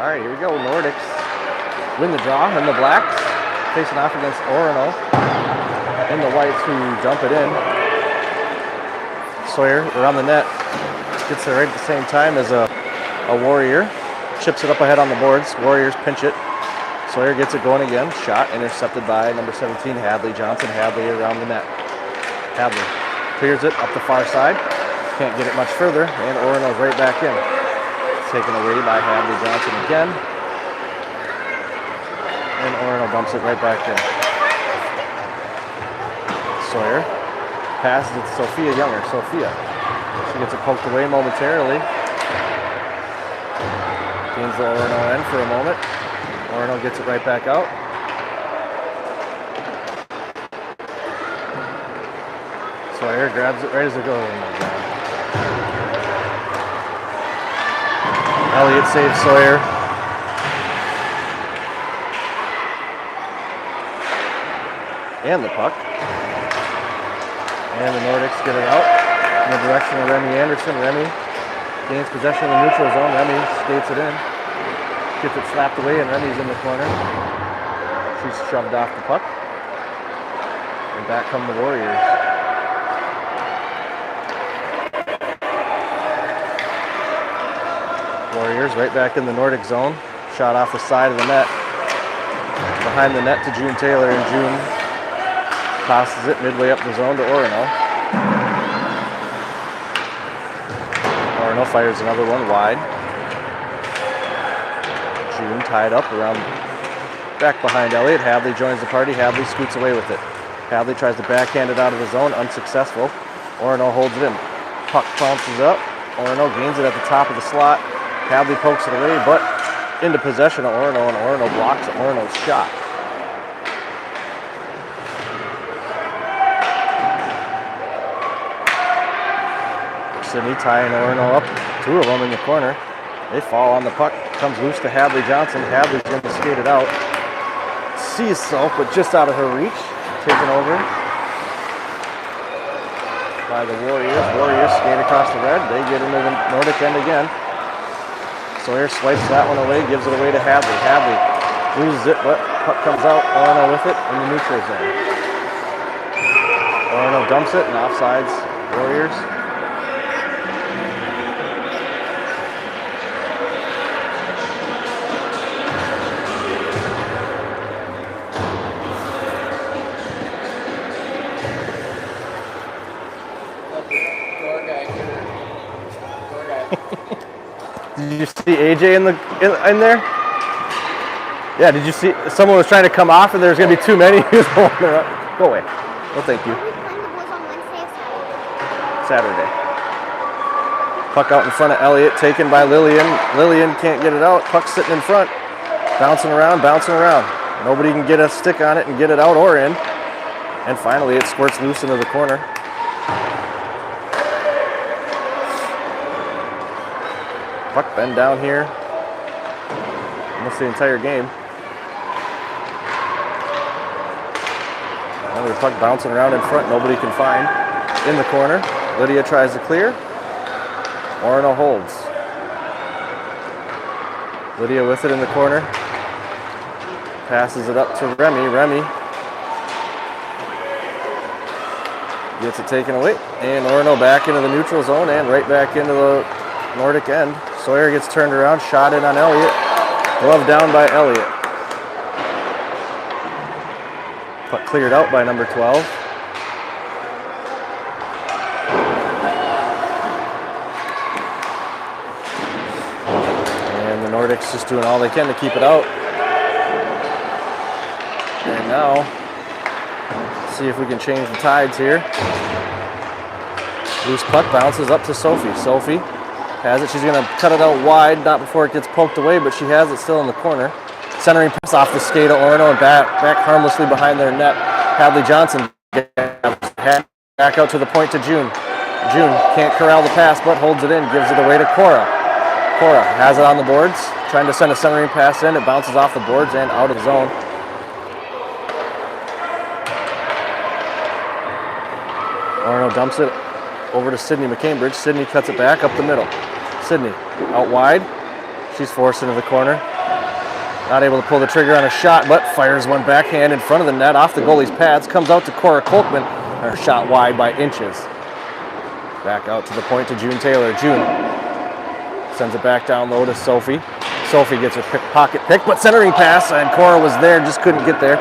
All right, here we go. Nordics win the draw in the blacks, facing off against Orono in the whites, who dump it in. Sawyer around the net, gets there right at the same time as a Warrior. Chips it up ahead on the boards. Warriors pinch it. Sawyer gets it going again. Shot intercepted by number 17, Hadley Johnson. Hadley around the net. Hadley clears it up the far side. Can't get it much further, and Orono's right back in. Taken away by Hadley Johnson again. And Orono dumps it right back in. Sawyer passes it to Sophia Younger. Sophia, she gets it poked away momentarily. Gains the Orono end for a moment. Orono gets it right back out. Sawyer grabs it right as it goes. Oh my God. Elliott saves Sawyer. And the puck. And the Nordics get it out in the direction of Remy Anderson. Remy gains possession of the neutral zone. Remy skates it in. Gets it slapped away, and Remy's in the corner. She's shoved off the puck. And back come the Warriors. Warriors right back in the Nordic zone. Shot off the side of the net. Behind the net to June Taylor, and June tosses it midway up the zone to Orono. Orono fires another one wide. June tied up around back behind Elliott. Hadley joins the party. Hadley scoots away with it. Hadley tries to backhand it out of the zone, unsuccessful. Orono holds it in. Puck bounces up. Orono gains it at the top of the slot. Hadley pokes it away, but into possession of Orono, and Orono blocks Orono's shot. Sydney tying Orono up, two of them in the corner. They fall on the puck, comes loose to Hadley Johnson. Hadley's going to skate it out. Sees Self, but just out of her reach. Taken over by the Warriors. Warriors skate across the red. They get into the Nordic end again. Sawyer swipes that one away, gives it away to Hadley. Hadley loses it, but puck comes out. Orono with it in the neutral zone. Orono dumps it, and offsides Warriors. Did you see AJ in there? Yeah, did you see someone was trying to come off and there's going to be too many? Go away. Well, thank you. Saturday. Puck out in front of Elliott, taken by Lillian. Lillian can't get it out. Puck sitting in front. Bouncing around. Nobody can get a stick on it and get it out or in. And finally it squirts loose into the corner. Puck been down here almost the entire game. Another puck bouncing around in front, nobody can find. In the corner, Lydia tries to clear. Orono holds. Lydia with it in the corner. Passes it up to Remy. Remy gets it taken away. And Orono back into the neutral zone and right back into the Nordic end. Sawyer gets turned around, shot in on Elliott. Glove down by Elliott. Puck cleared out by number 12. And the Nordics just doing all they can to keep it out. And now, see if we can change the tides here. Loose puck bounces up to Sophie. Sophie has it. She's going to cut it out wide, not before it gets poked away, but she has it still in the corner. Centering pass off the skate of Orono and back harmlessly behind their net. Hadley Johnson back out to the point to June. June can't corral the pass, but holds it in, gives it away to Cora. Cora has it on the boards, trying to send a centering pass in. It bounces off the boards and out of the zone. Orono dumps it over to Sydney McCambridge. Sydney cuts it back up the middle. Sydney out wide. She's forced into the corner. Not able to pull the trigger on a shot, but fires one backhand in front of the net off the goalie's pads. Comes out to Cora Kolkman. Her shot wide by inches. Back out to the point to June Taylor. June sends it back down low to Sophie. Sophie gets her pocket pick, but centering pass, and Cora was there, just couldn't get there.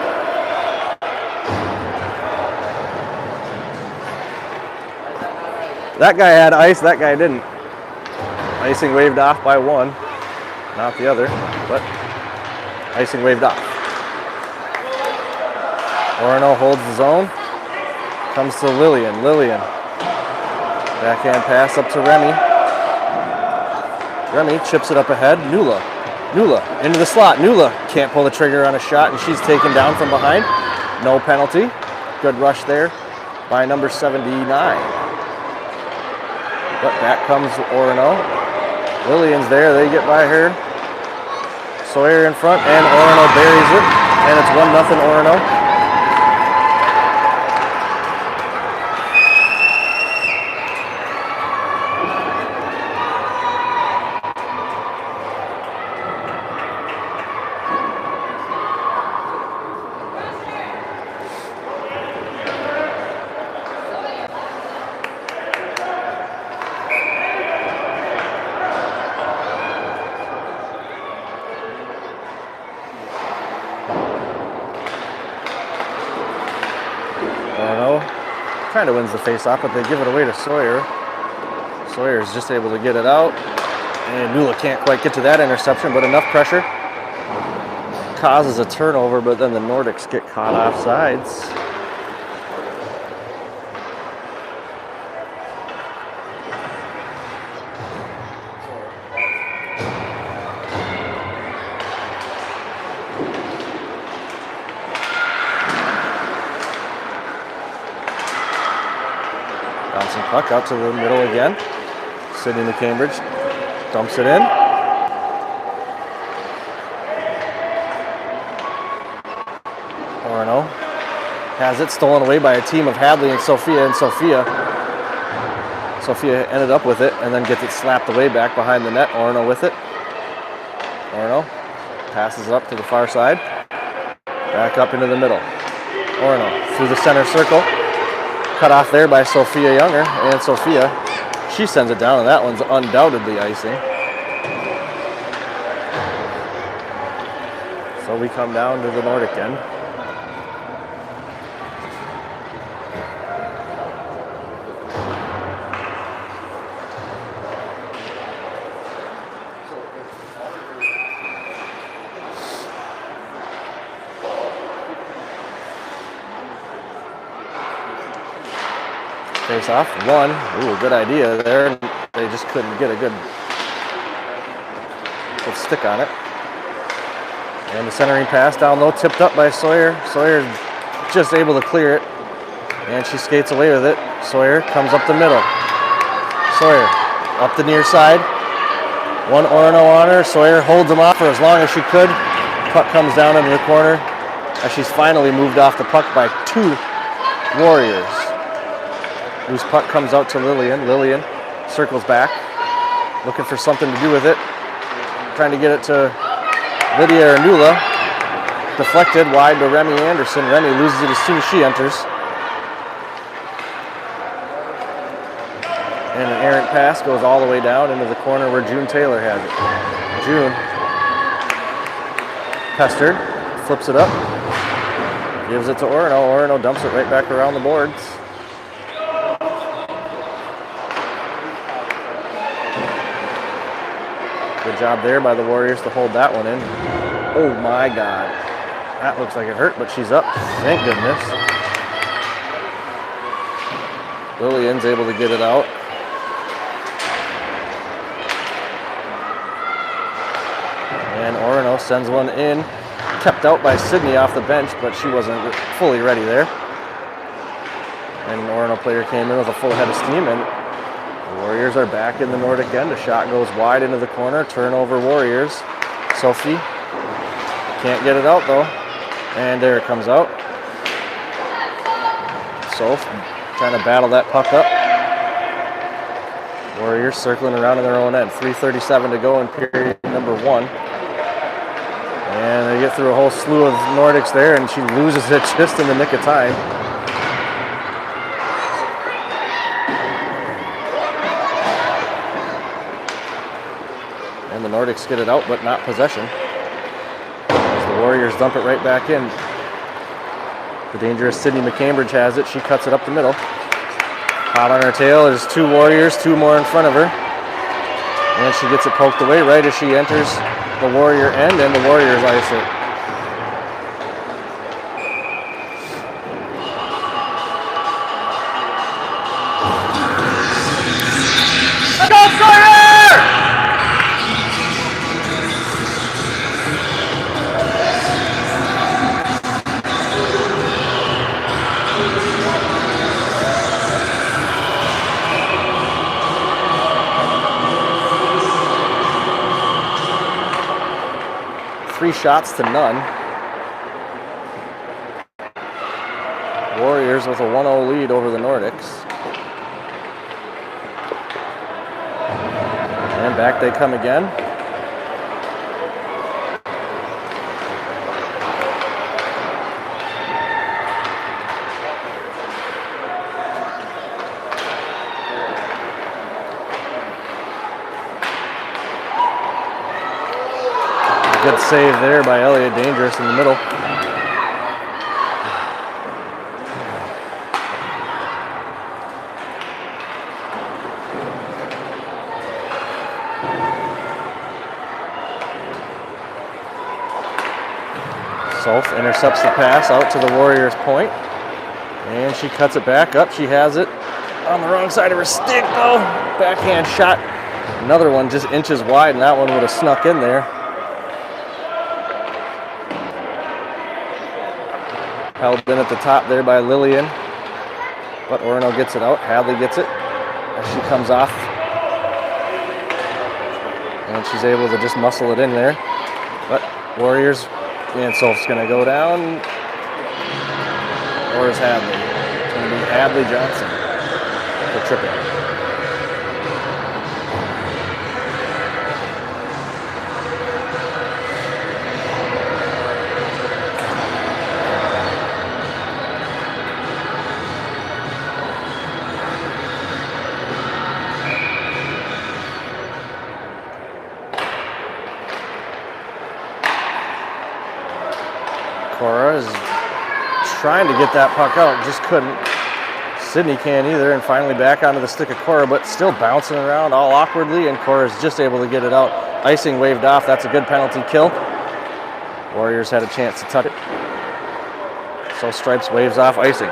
That guy had ice, that guy didn't. Icing waved off by one, not the other, but icing waved off. Orono holds the zone. Comes to Lillian. Lillian. Backhand pass up to Remy. Remy chips it up ahead. Nula. Nula into the slot. Nula can't pull the trigger on a shot, and she's taken down from behind. No penalty. Good rush there by number 79. But back comes Orono. Lillian's there. They get by her. Sawyer in front, and Orono buries it. And it's 1-0 Orono. Kind of wins the face-off, but they give it away to Sawyer. Sawyer is just able to get it out, and Nula can't quite get to that interception, but enough pressure causes a turnover, but then the Nordics get caught off sides. Bouncing puck out to the middle again. Sydney McCambridge dumps it in. Orono has it stolen away by a team of Hadley and Sophia, Sophia ended up with it and then gets it slapped away back behind the net. Orono with it. Orono passes up to the far side. Back up into the middle. Orono through the center circle. Cut off there by Sophia Younger, and Sophia, she sends it down, and that one's undoubtedly icing. So we come down to the Nordic end. Face off, one. Ooh, good idea there. They just couldn't get a good stick on it. And the centering pass down low, tipped up by Sawyer. Sawyer just able to clear it, and she skates away with it. Sawyer comes up the middle. Sawyer up the near side. One Orono on her. Sawyer holds him off for as long as she could. Puck comes down into the corner as she's finally moved off the puck by two Warriors. Loose puck comes out to Lillian. Lillian circles back, looking for something to do with it. Trying to get it to Lydia or Nula. Deflected wide to Remy Anderson. Remy loses it as soon as she enters. And an errant pass goes all the way down into the corner where June Taylor has it. June, pestered, flips it up, gives it to Orono. Orono dumps it right back around the boards. Good job there by the Warriors to hold that one in. Oh my God. That looks like it hurt, but she's up. Thank goodness. Lillian's able to get it out. And Orono sends one in. Kept out by Sydney off the bench, but she wasn't fully ready there. And an Orono player came in with a full head of steam, and the Warriors are back in the Nordic end. A shot goes wide into the corner. Turnover Warriors. Sophie can't get it out though. And there it comes out. Soph trying to battle that puck up. Warriors circling around in their own end. 3:37 to go in period number one. And they get through a whole slew of Nordics there, and she loses it just in the nick of time. And the Nordics get it out, but not possession. As the Warriors dump it right back in. The dangerous Sydney McCambridge has it. She cuts it up the middle. Hot on her tail. There's two Warriors, two more in front of her. And she gets it poked away right as she enters the Warrior end, and the Warriors ice it. Let's go, Sawyer! 3 shots to none. Warriors with a 1-0 lead over the Nordics. And back they come again. Good save there by Elliott Dangerous in the middle. Solf intercepts the pass out to the Warriors' point. And she cuts it back up. She has it on the wrong side of her stick though. Backhand shot. Another one just inches wide, and that one would have snuck in there. Held in at the top there by Lillian. But Orono gets it out. Hadley gets it as she comes off. And she's able to just muscle it in there. But Warriors, and Solf's going to go down. Or is Hadley? It's going to be Hadley Johnson for tripping. Cora is trying to get that puck out, just couldn't. Sydney can't either, and finally back onto the stick of Cora, but still bouncing around all awkwardly, and Cora is just able to get it out. Icing waved off. That's a good penalty kill. Warriors had a chance to touch it. So Stripes waves off icing.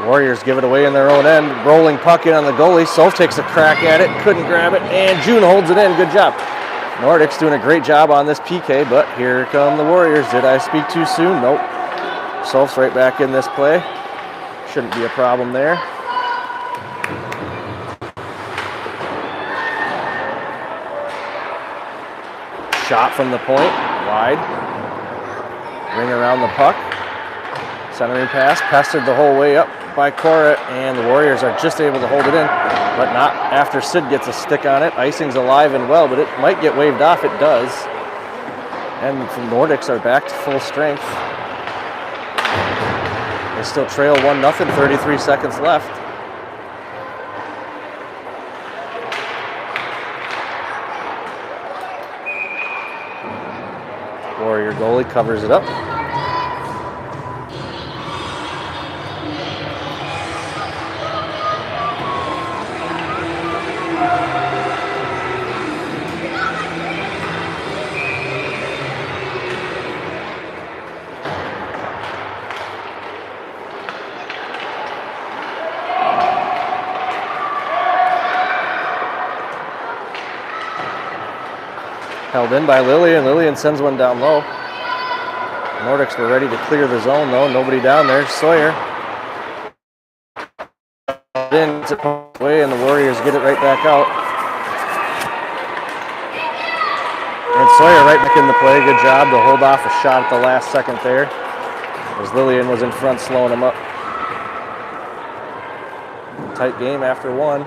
Warriors give it away in their own end. Rolling puck in on the goalie. Solf takes a crack at it, couldn't grab it, and June holds it in. Good job. Nordics doing a great job on this PK, but here come the Warriors. Did I speak too soon? Nope. Solf's right back in this play. Shouldn't be a problem there. Shot from the point, wide. Ring around the puck. Centering pass, pestered the whole way up by Cora, and the Warriors are just able to hold it in, but not after Sid gets a stick on it. Icing's alive and well, but it might get waved off. It does. And the Nordics are back to full strength. They still trail 1-0, 33 seconds left. Warrior goalie covers it up. Held in by Lillian. Lillian sends one down low. Nordics were ready to clear the zone though. Nobody down there. Sawyer. In, it's away, and the Warriors get it right back out. And Sawyer right back in the play. Good job to hold off a shot at the last second there, as Lillian was in front slowing him up. Tight game after one.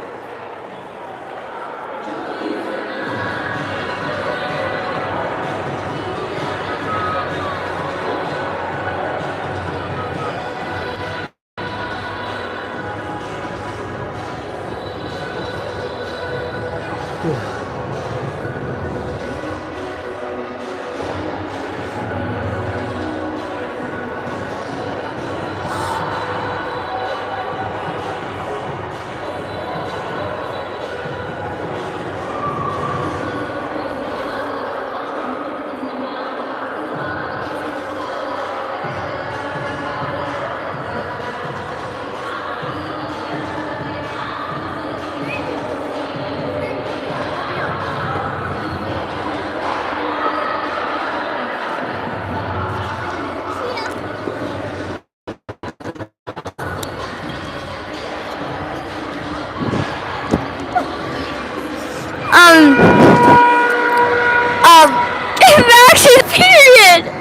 Action period!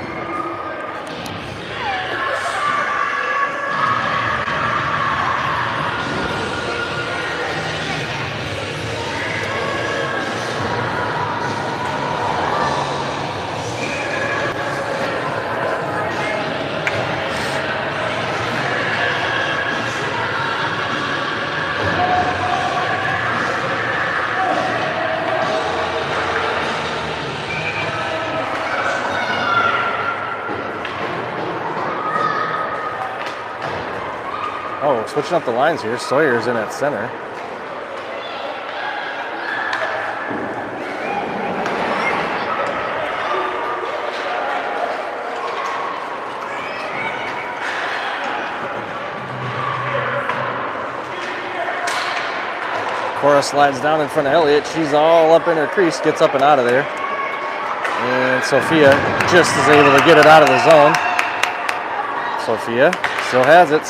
Oh, switching up the lines here. Sawyer's in at center. Cora slides down in front of Elliott. She's all up in her crease, gets up and out of there. And Sophia just is able to get it out of the zone. Sophia still has it.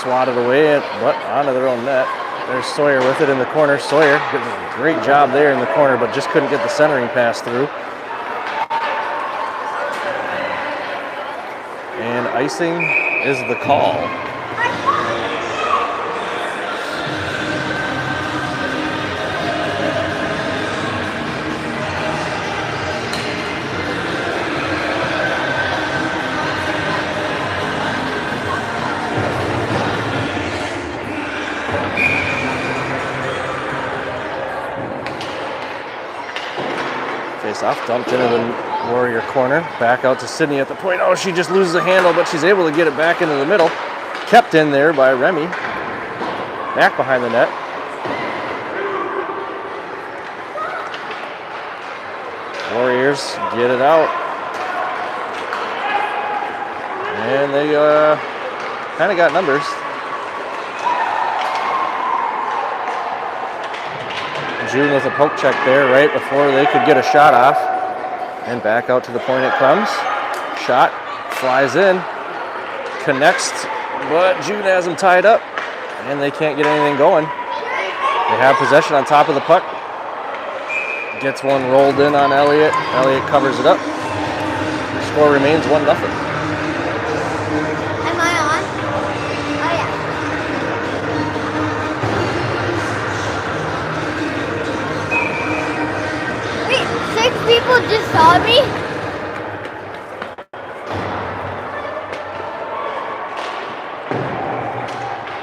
Swatted away, but onto their own net. There's Sawyer with it in the corner. Sawyer getting a great job there in the corner, but just couldn't get the centering pass through. And icing is the call. Off, dumped into the Warrior corner. Back out to Sydney at the point. Oh, she just loses the handle, but she's able to get it back into the middle. Kept in there by Remy. Back behind the net. Warriors get it out. And they kind of got numbers. June with a poke check there right before they could get a shot off. And back out to the point it comes. Shot flies in. Connects, but June has them tied up. And they can't get anything going. They have possession on top of the puck. Gets one rolled in on Elliott. Elliott covers it up. Score remains 1-0. People just saw me.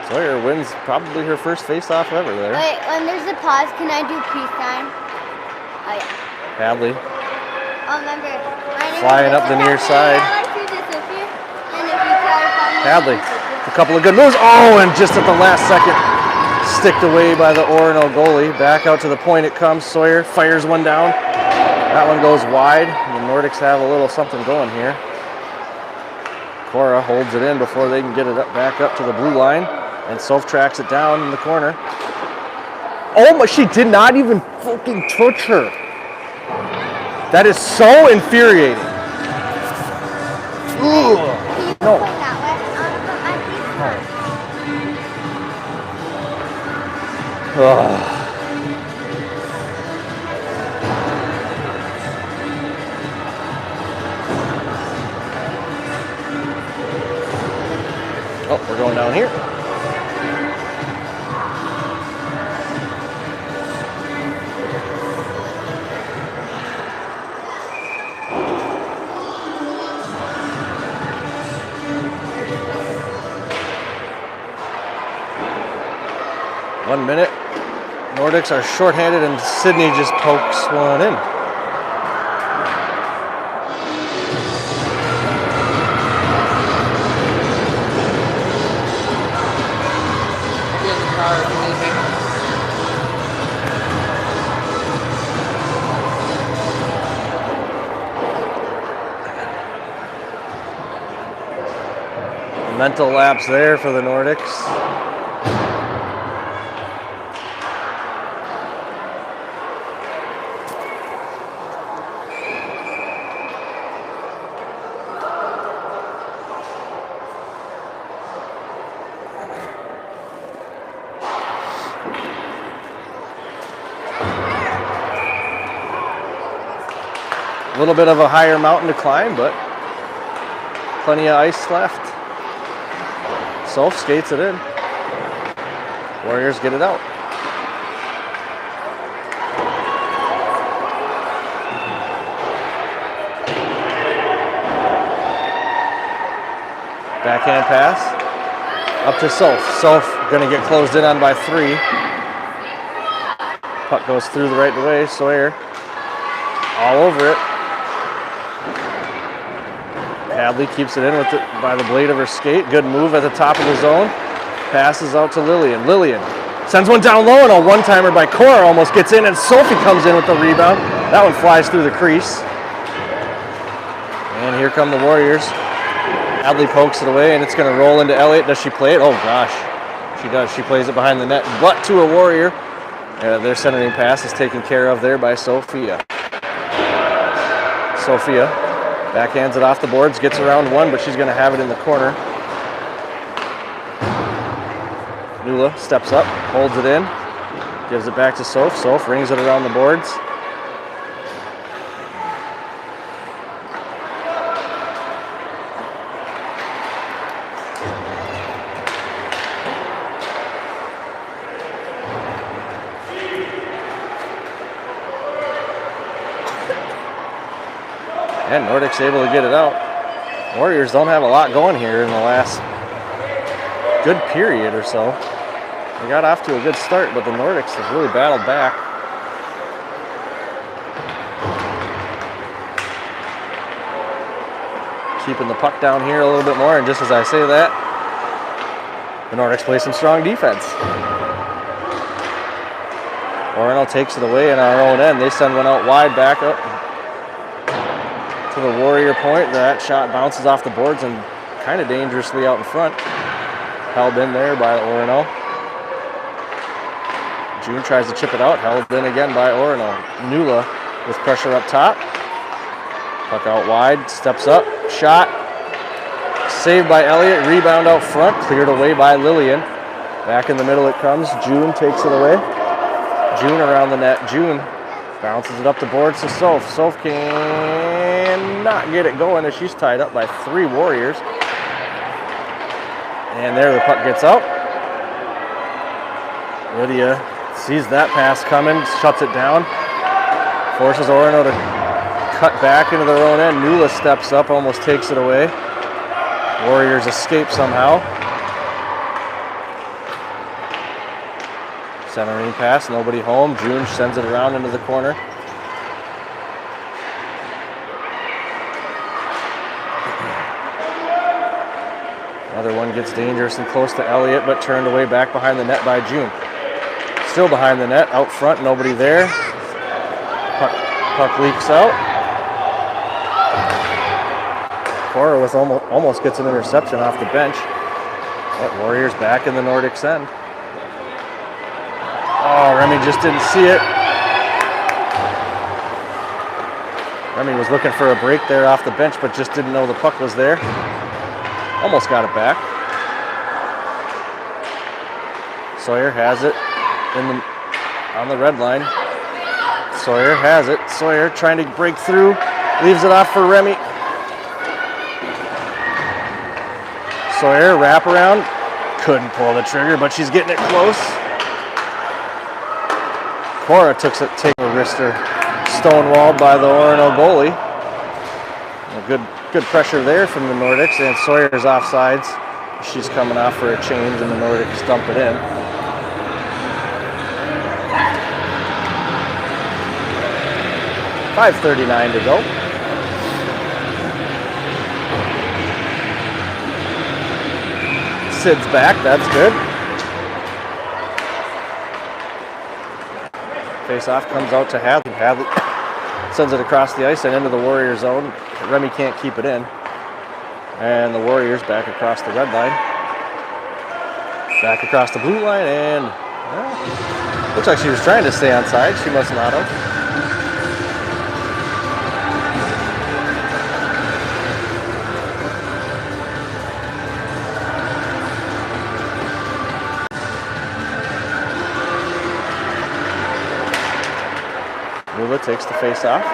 Sawyer wins probably her first face-off ever there. Wait, when there's a pause, can I do peace sign? Oh yeah. Hadley. Oh, remember. Flying up the near side. Hadley. A couple of good moves. Oh, and just at the last second, sticked away by the Orono goalie. Back out to the point it comes. Sawyer fires one down. That one goes wide. The Nordics have a little something going here. Cora holds it in before they can get it up, back up to the blue line. And Soph tracks it down in the corner. Oh my, she did not even fucking touch her. That is so infuriating. Ugh. No. Ugh. Oh, we're going down here. Nordics are shorthanded and Sydney just pokes one in. Mental lapse there for the Nordics. A little bit of a higher mountain to climb, but plenty of ice left. Soph skates it in. Warriors get it out. Backhand pass. Up to Soph. Soph gonna get closed in on by 3. Puck goes through the right way. Sawyer all over it. Hadley keeps it in with it by the blade of her skate. Good move at the top of the zone. Passes out to Lillian. Lillian sends one down low, and a one-timer by Cora almost gets in, and Sophie comes in with the rebound. That one flies through the crease. And here come the Warriors. Hadley pokes it away, and it's going to roll into Elliott. Does she play it? Oh, gosh. She does. She plays it behind the net, but to a Warrior. Their centering pass is taken care of there by Sophia. Sophia backhands it off the boards, gets around one, but she's going to have it in the corner. Nula steps up, holds it in, gives it back to Soph. Soph rings it around the boards. And Nordic's able to get it out. Warriors don't have a lot going here in the last good period or so. They got off to a good start, but the Nordics have really battled back. Keeping the puck down here a little bit more, and just as I say that, the Nordics play some strong defense. Orono takes it away in our own end. They send one out wide back up to the Warrior point. That shot bounces off the boards and kind of dangerously out in front. Held in there by Orono. June tries to chip it out. Held in again by Orono. Nula with pressure up top. Puck out wide. Steps up. Shot. Saved by Elliott. Rebound out front. Cleared away by Lillian. Back in the middle it comes. June takes it away. June around the net. June bounces it up the boards to Soph. Soph cannot get it going as she's tied up by 3 Warriors. And there the puck gets out. Lydia sees that pass coming, shuts it down. Forces Orono to cut back into their own end. Nula steps up, almost takes it away. Warriors escape somehow. Centering pass, nobody home. June sends it around into the corner. Another one gets dangerous and close to Elliott, but turned away back behind the net by June. Still behind the net, out front, nobody there. Puck leaks out. Cora with almost gets an interception off the bench. But Warriors back in the Nordics end. Oh, Remy just didn't see it. Remy was looking for a break there off the bench, but just didn't know the puck was there. Almost got it back. Sawyer has it on the red line. Sawyer has it. Sawyer trying to break through. Leaves it off for Remy. Sawyer wrap around. Couldn't pull the trigger, but she's getting it close. Cora takes a wrister. Stonewalled by the Orono goalie. Good pressure there from the Nordics, and Sawyer's offsides. She's coming off for a change, and the Nordics dump it in. 5:39 to go. Sid's back, that's good. Face-off comes out to Hadley. Hadley sends it across the ice and into the Warrior zone. Remy can't keep it in. And the Warriors back across the red line. Back across the blue line, and well, looks like she was trying to stay on side. She must not have. Mula takes the face off.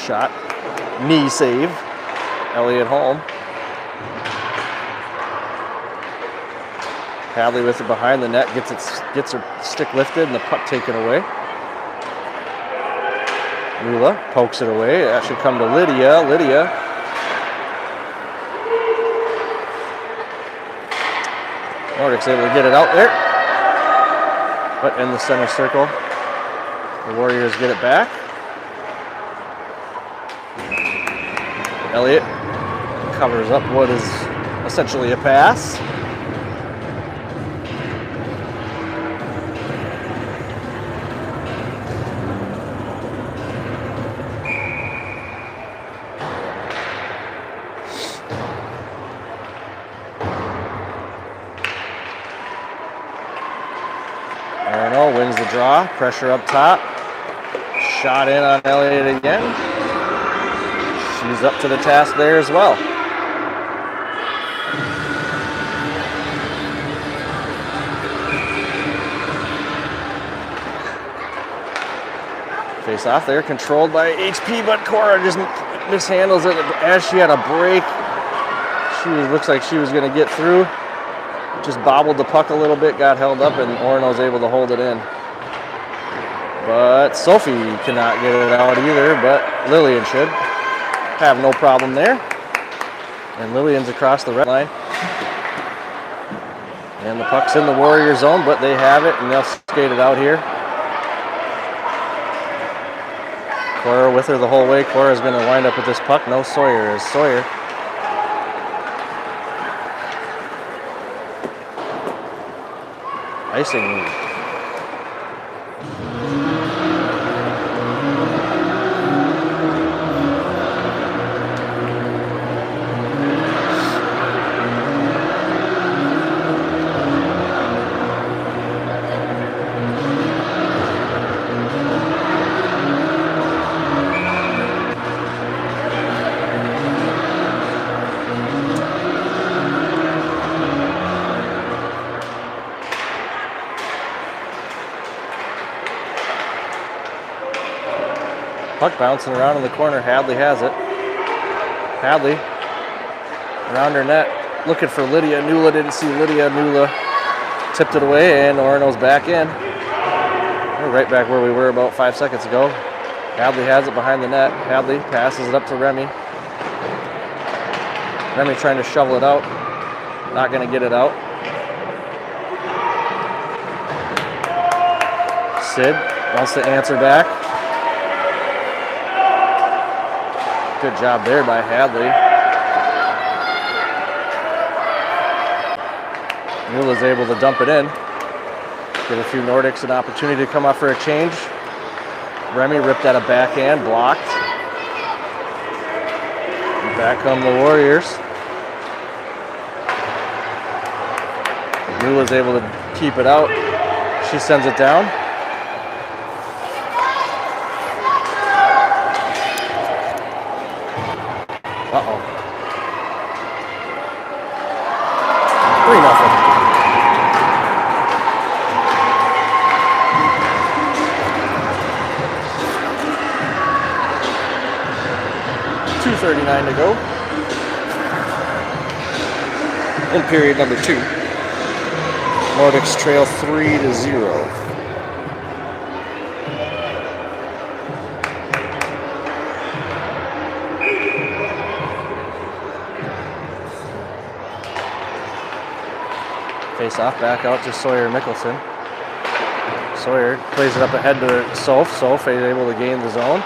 Shot. Knee save. Elliott home. Hadley with it behind the net, gets her stick lifted and the puck taken away. Mula pokes it away. That should come to Lydia. Lydia. Nordic's able to get it out there. But in the center circle, the Warriors get it back. Elliott covers up what is essentially a pass. Orono wins the draw, pressure up top. Shot in on Elliott again. She's up to the task there as well. Face off there, controlled by HP, but Cora just mishandles it as she had a break. Looks like she was going to get through. Just bobbled the puck a little bit, got held up, and Orono's able to hold it in. But Sophie cannot get it out either, but Lillian should. Have no problem there. And Lillian's across the red line. And the puck's in the Warrior zone, but they have it, and they'll skate it out here. Cora with her the whole way. Cora's going to wind up with this puck. No Sawyer is Sawyer. Icing. Puck bouncing around in the corner. Hadley has it. Hadley around her net, looking for Lydia. Nula didn't see Lydia. Nula tipped it away, and Orono's back in. We're right back where we were about 5 seconds ago. Hadley has it behind the net. Hadley passes it up to Remy. Remy trying to shovel it out. Not going to get it out. Sid wants to answer back. Good job there by Hadley. Nula's able to dump it in. Give a few Nordics an opportunity to come up for a change. Remy ripped out a backhand, blocked. And back come the Warriors. Nula's able to keep it out. She sends it down. Uh-oh. 3-0. .239 to go in period number 2. Nordics trail 3-0. Face off, back out to Sawyer Mickelson. Sawyer plays it up ahead to Soph. Soph is able to gain the zone.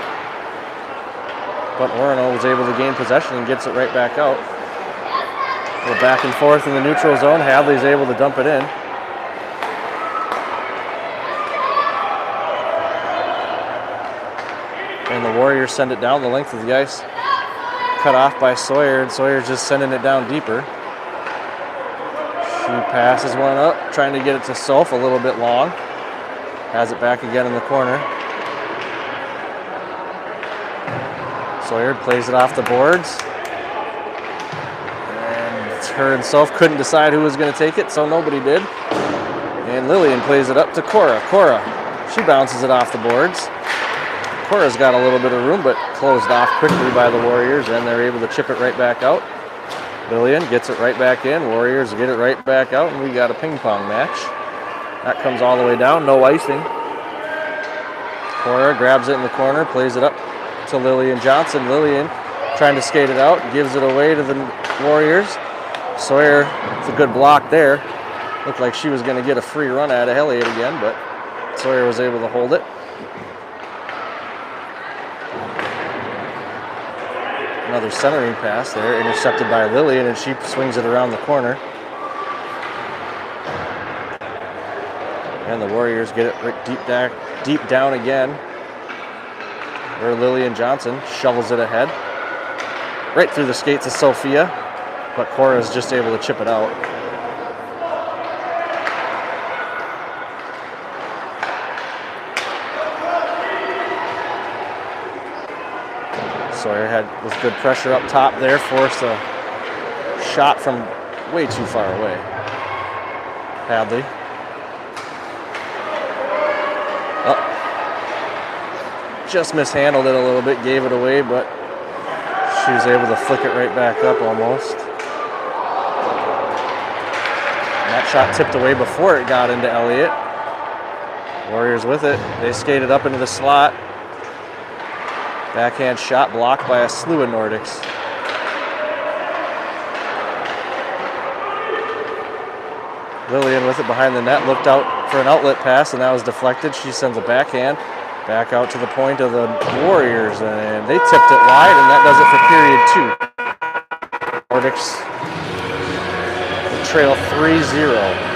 But Orono was able to gain possession and gets it right back out. A little back and forth in the neutral zone. Hadley's able to dump it in. And the Warriors send it down the length of the ice. Cut off by Sawyer, and Sawyer's just sending it down deeper. She passes one up, trying to get it to Soph, a little bit long. Has it back again in the corner. Sawyer plays it off the boards. And her and Soph couldn't decide who was going to take it, so nobody did. And Lillian plays it up to Cora. Cora, she bounces it off the boards. Cora's got a little bit of room, but closed off quickly by the Warriors, and they're able to chip it right back out. Lillian gets it right back in. Warriors get it right back out, and we got a ping pong match. That comes all the way down, no icing. Cora grabs it in the corner, plays it up to Lillian Johnson. Lillian trying to skate it out, gives it away to the Warriors. Sawyer, it's a good block there. Looked like she was going to get a free run at Elliott again, but Sawyer was able to hold it. Another centering pass there, intercepted by Lillian, and she swings it around the corner. And the Warriors get it right deep down again, where Lillian Johnson shovels it ahead. Right through the skates of Sophia, but Cora is just able to chip it out. Sawyer had with good pressure up top there, forced a shot from way too far away. Hadley. Just mishandled it a little bit, gave it away, but she was able to flick it right back up almost. And that shot tipped away before it got into Elliott. Warriors with it. They skated up into the slot. Backhand shot blocked by a slew of Nordics. Lillian with it behind the net, looked out for an outlet pass, and that was deflected. She sends a backhand back out to the point of the Warriors, and they tipped it wide, and that does it for period 2. Nordics trail 3-0.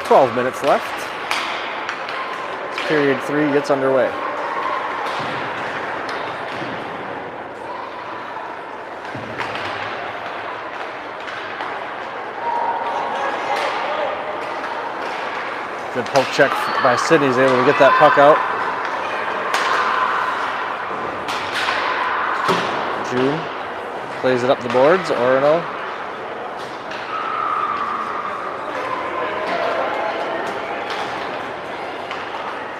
12 minutes left. Period 3 gets underway. Good poke check by Sydney. He's able to get that puck out. June plays it up the boards. Orono.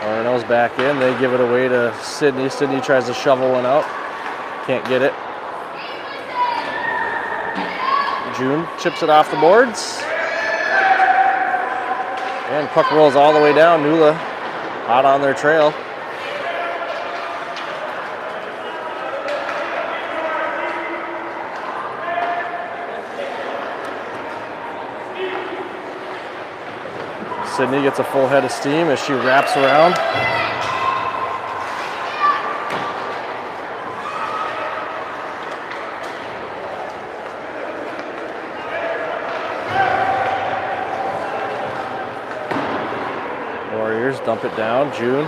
Orono's back in. They give it away to Sydney. Sydney tries to shovel one out. Can't get it. June chips it off the boards. And puck rolls all the way down. Nula hot on their trail. Sydney gets a full head of steam as she wraps around. Warriors dump it down. June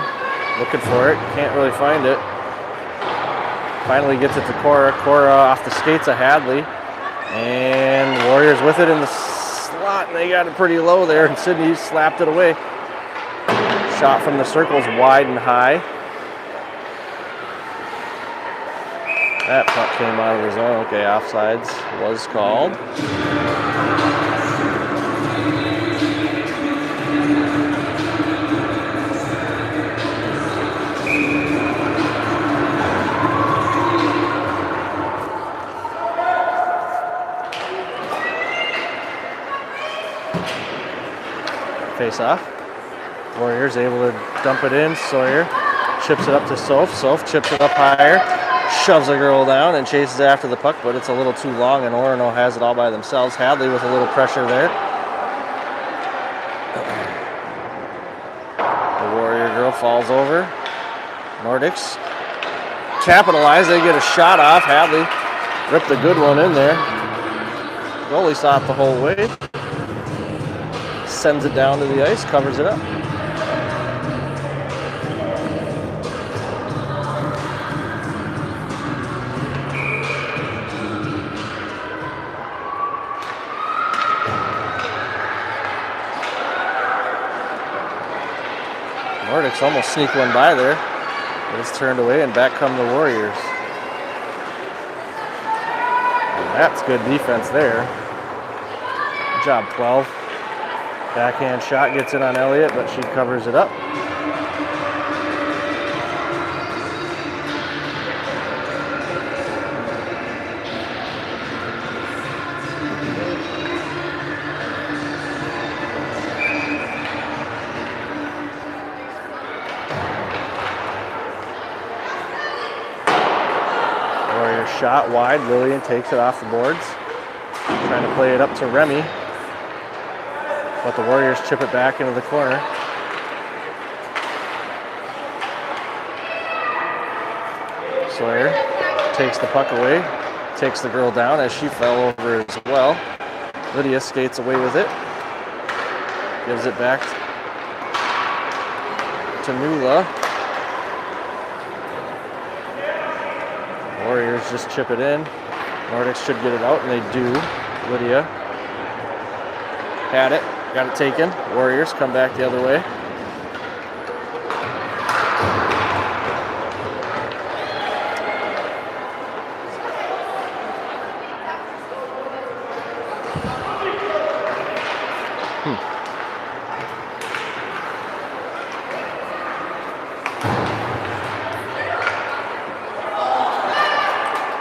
looking for it. Can't really find it. Finally gets it to Cora. Cora off the skates of Hadley. And Warriors with it in the slot. And they got it pretty low there. And Sydney slapped it away. Shot from the circles wide and high. That puck came out of the zone. Okay, offsides was called. Face off. Warriors able to dump it in. Sawyer chips it up to Soph. Soph chips it up higher, shoves a girl down and chases after the puck, but it's a little too long and Orono has it all by themselves. Hadley with a little pressure there. The Warrior girl falls over. Nordics capitalize. They get a shot off. Hadley ripped a good one in there. Goalie saw it the whole way. Sends it down to the ice, covers it up. Nordics almost sneak one by there, but it's turned away and back come the Warriors. And that's good defense there. Good job, 12. Backhand shot gets it on Elliott, but she covers it up. Warrior shot wide. Lillian takes it off the boards. Trying to play it up to Remy. But the Warriors chip it back into the corner. Sawyer takes the puck away, takes the girl down as she fell over as well. Lydia skates away with it, gives it back to Nula. Warriors just chip it in. Nordics should get it out, and they do. Lydia had it. Got it taken. Warriors come back the other way.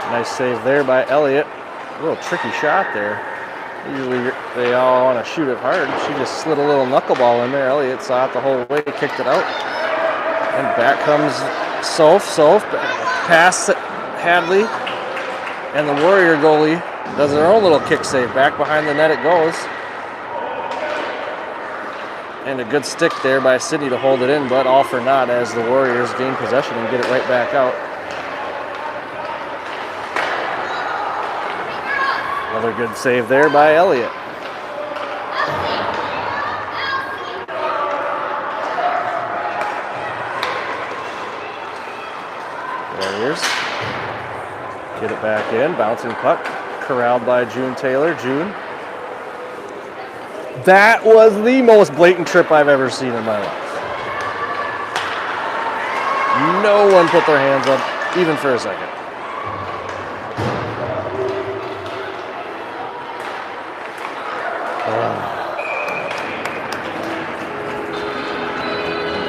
Nice save there by Elliott. A little tricky shot there. Usually they all want to shoot it hard. She just slid a little knuckleball in there. Elliott saw it the whole way, kicked it out. And back comes Soph. Soph past Hadley. And the Warrior goalie does their own little kick save. Back behind the net it goes. And a good stick there by Sydney to hold it in, but all for naught as the Warriors gain possession and get it right back out. Another good save there by Elliott. Warriors get it back in, bouncing puck, corralled by June Taylor. June. That was the most blatant trip I've ever seen in my life. No one put their hands up, even for a second.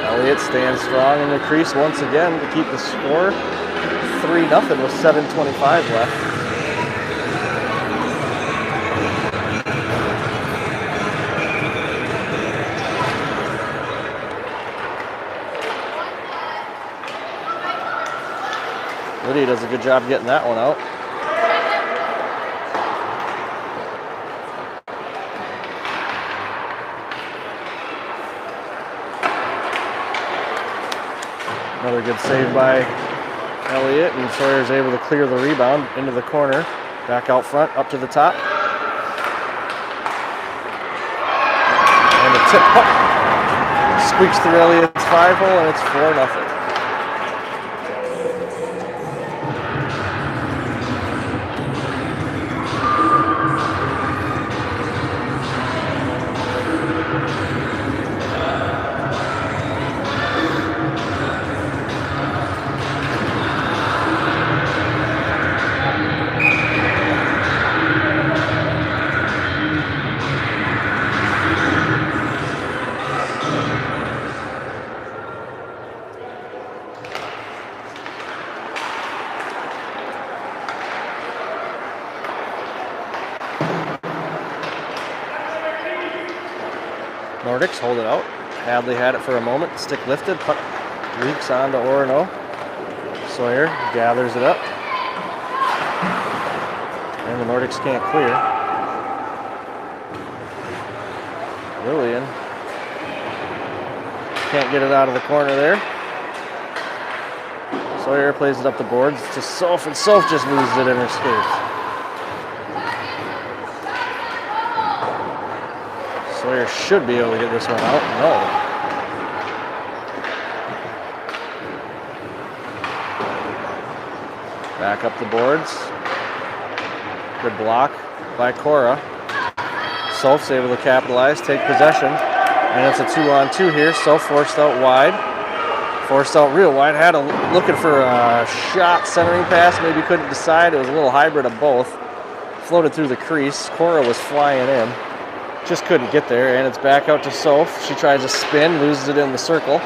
Elliott stands strong in the crease once again to keep the score 3-0 with 7:25 left. Lydia does a good job getting that one out. Another good save by Elliott, and Sawyer's able to clear the rebound into the corner. Back out front, up to the top. And the tip puck squeaks through Elliott's 5-hole, and it's 4-0. Nordics hold it out. Hadley had it for a moment. Stick lifted. Puck leaks onto Orono. Sawyer gathers it up. And the Nordics can't clear. Lillian can't get it out of the corner there. Sawyer plays it up the boards to Soph, and Soph just loses it in her skates. Sawyer should be able to get this one out. No. Back up the boards. Good block by Cora. Soph's able to capitalize, take possession. And it's a 2-on-2 here. Soph forced out wide. Forced out real wide. Had looking for a shot centering pass. Maybe couldn't decide. It was a little hybrid of both. Floated through the crease. Cora was flying in. Just couldn't get there, and it's back out to Soph. She tries to spin, loses it in the circle.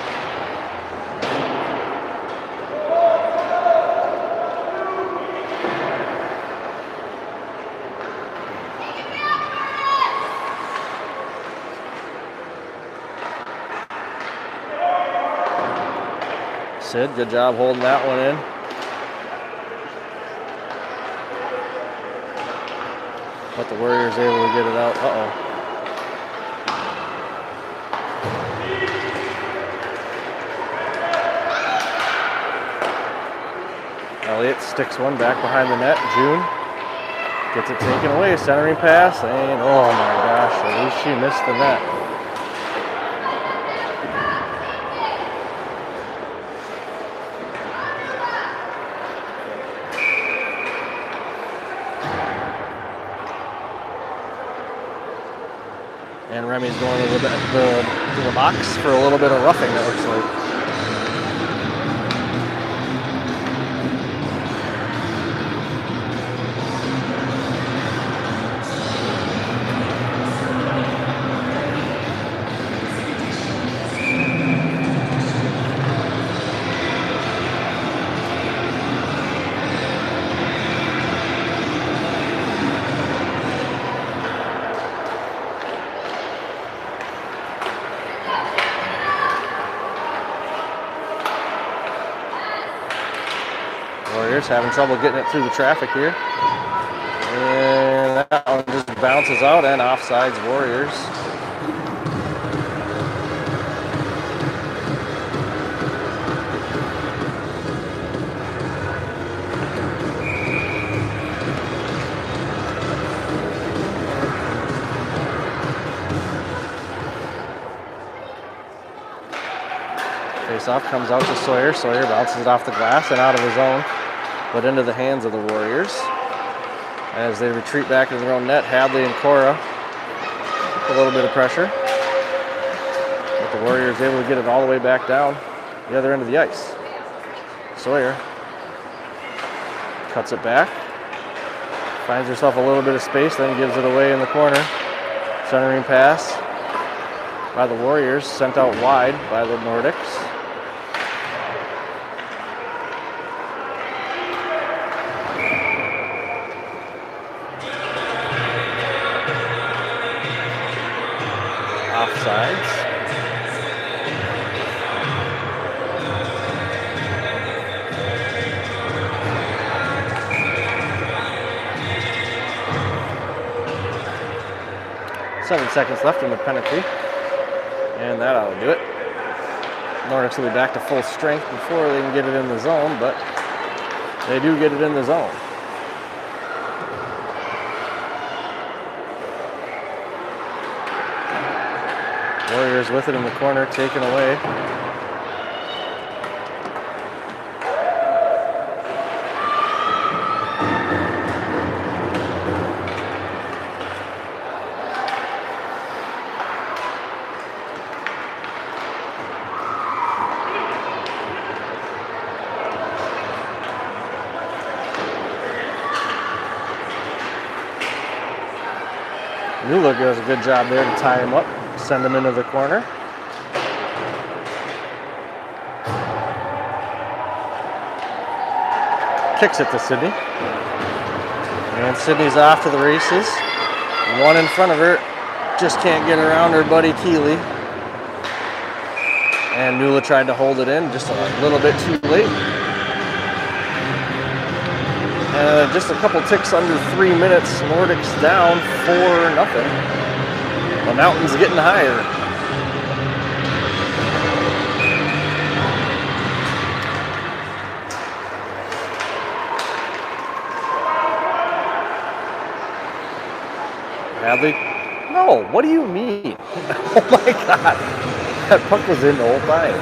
Sid, good job holding that one in. But the Warriors able to get it out. Uh-oh. Elliott sticks one back behind the net. June gets it taken away. Centering pass, and oh my gosh, at least she missed the net. And Remy's going to the box for a little bit of roughing, it looks like. Warriors having trouble getting it through the traffic here. And that one just bounces out, and offsides Warriors. Face-off comes out to Sawyer. Sawyer bounces it off the glass and out of his own, but into the hands of the Warriors. As they retreat back into their own net, Hadley and Cora, a little bit of pressure. But the Warriors able to get it all the way back down the other end of the ice. Sawyer cuts it back, finds herself a little bit of space, then gives it away in the corner. Centering pass by the Warriors, sent out wide by the Nordics. Offsides. Seven seconds left in the penalty, and that ought to do it. Nordics will be back to full strength before they can get it in the zone, but they do get it in the zone. Warriors with it in the corner, taken away. Newlook does a good job there to tie him up, send him into the corner. Kicks it to Sydney. And Sydney's off to the races. One in front of her, just can't get around her buddy Keeley. And Nula tried to hold it in, just a little bit too late. Just a couple ticks under 3 minutes, Nordics down 4-0. The mountain's getting higher. Hadley? No, what do you mean? Oh my God. That puck was in the whole time.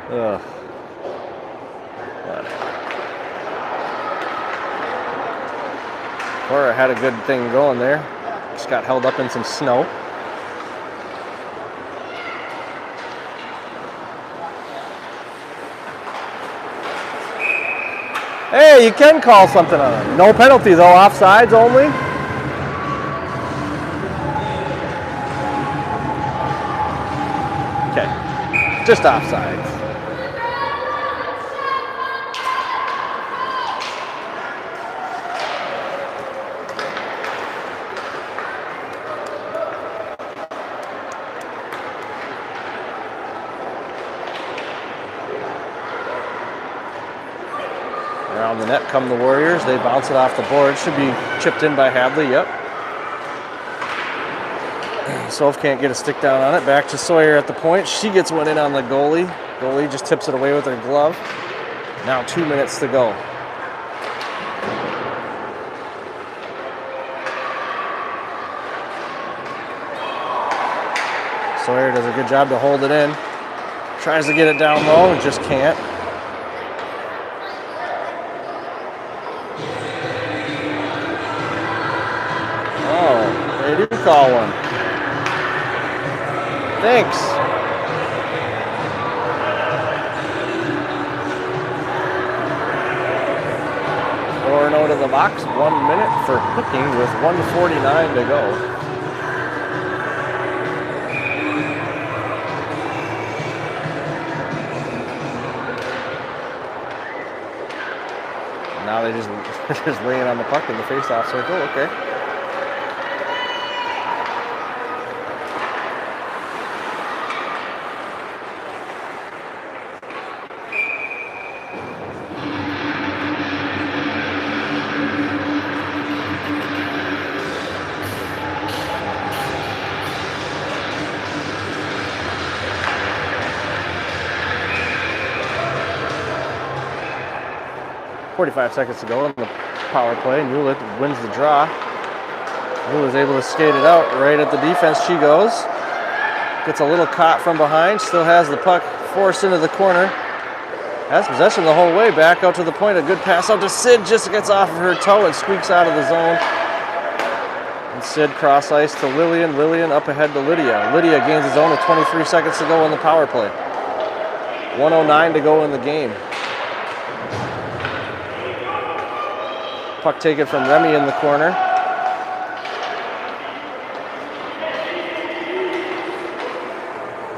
Ugh. Cora had a good thing going there. Just got held up in some snow. Hey, you can call something on it. No penalty though, offsides only. Okay, just offsides. Around the net come the Warriors. They bounce it off the board. Should be chipped in by Hadley. Yep. Soph can't get a stick down on it. Back to Sawyer at the point. She gets one in on the goalie. Goalie just tips it away with her glove. Now 2 minutes to go. Sawyer does a good job to hold it in. Tries to get it down low and just can't. They do call one. Thanks. Orono to the box, 1 minute for hooking with 1:49 to go. Now they just laying on the puck in the face-off circle. Okay. .45 seconds to go in the power play. Newlet wins the draw. Newlet's able to skate it out. Right at the defense she goes. Gets a little caught from behind. Still has the puck forced into the corner. Has possession the whole way. Back out to the point. A good pass out to Sid. Just gets off of her toe and squeaks out of the zone. And Sid cross ice to Lillian. Lillian up ahead to Lydia. Lydia gains the zone with 23 seconds to go in the power play. 1:09 to go in the game. Puck taken from Remy in the corner.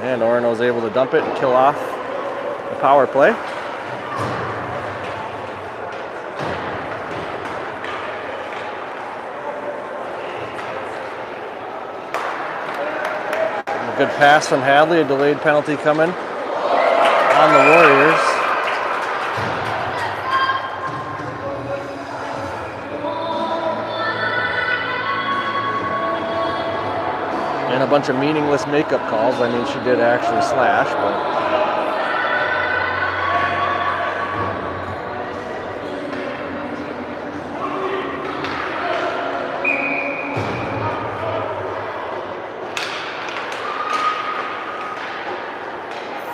And Orono's able to dump it and kill off the power play. A good pass from Hadley, a delayed penalty coming on the Warriors. and a bunch of meaningless makeup calls. I mean, she did actually slash, but.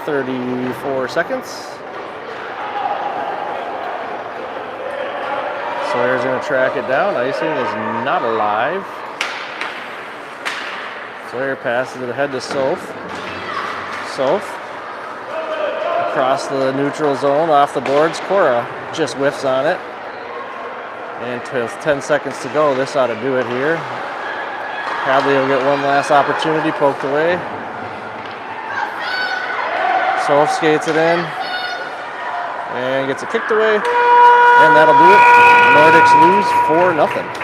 "34 seconds. Sawyer's going to track it down. Icing is not alive. Sawyer passes it ahead to Soph. Soph across the neutral zone, off the boards. Cora just whiffs on it. And with 10 seconds to go, this ought to do it here. Hadley will get one last opportunity, poked away. Soph skates it in and gets it kicked away, and that'll do it. Nordics lose 4-0.